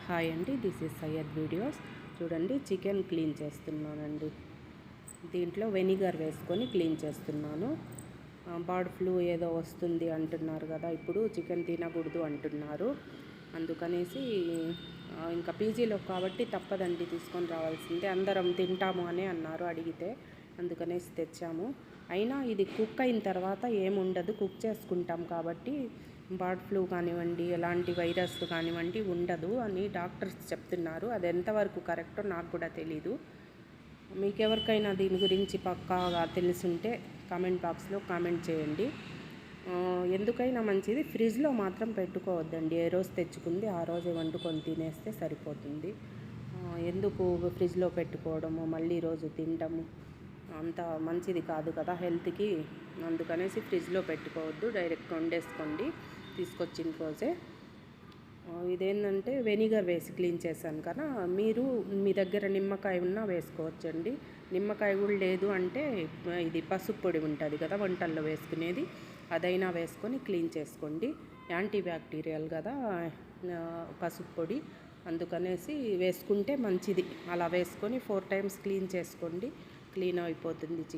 Hi అండి, this is Syed videos. చూడండి, chicken clean చేస్తున్నానండి. దీంట్లో వెనిగర్ వేసుకొని క్లీన్ చేస్తున్నాను. బర్డ్ ఫ్లూ ఏదో వస్తుంది అంటున్నారు కదా, ఇప్పుడు చికెన్ తినకూడదు అంటున్నారు. అందుకనేసి ఇంకా పీజీలో కాబట్టి తప్పదండి, తీసుకొని రావాల్సిందే. అందరం తింటాము అని అన్నారు అడిగితే, అందుకనేసి తెచ్చాము. అయినా ఇది కుక్ అయిన తర్వాత ఏముండదు, కుక్ చేసుకుంటాం కాబట్టి బర్డ్ ఫ్లూ కానివ్వండి, ఎలాంటి వైరస్ కానివ్వండి ఉండదు అని డాక్టర్స్ చెప్తున్నారు. అది ఎంతవరకు కరెక్టో నాకు కూడా తెలీదు. మీకు ఎవరికైనా దీని గురించి పక్కాగా తెలుసుంటే కామెంట్ బాక్స్లో కామెంట్ చేయండి. ఎందుకైనా మంచిది, ఫ్రిడ్జ్లో మాత్రం పెట్టుకోవద్దండి. ఏ రోజు తెచ్చుకుంది ఆ రోజే వండుకొని తినేస్తే సరిపోతుంది. ఎందుకు ఫ్రిడ్జ్లో పెట్టుకోవడము, మళ్ళీ రోజు తినడము అంత మంచిది కాదు కదా హెల్త్కి. అందుకనేసి ఫ్రిడ్జ్లో పెట్టుకోవద్దు, డైరెక్ట్ వండేసుకోండి తీసుకొచ్చిన రోజే. ఇదేంటంటే వెనిగర్ వేసి క్లీన్ చేశాను కదా, మీరు మీ దగ్గర నిమ్మకాయ ఉన్నా వేసుకోవచ్చండి. నిమ్మకాయ కూడా లేదు అంటే ఇది పసుపు పొడి ఉంటుంది కదా వంటల్లో వేసుకునేది, అదైనా వేసుకొని క్లీన్ చేసుకోండి. యాంటీ బ్యాక్టీరియల్ కదా పసుపు పొడి, అందుకనేసి వేసుకుంటే మంచిది. అలా వేసుకొని 4 times క్లీన్ చేసుకోండి, క్లీన్ అయిపోతుంది చికెన్.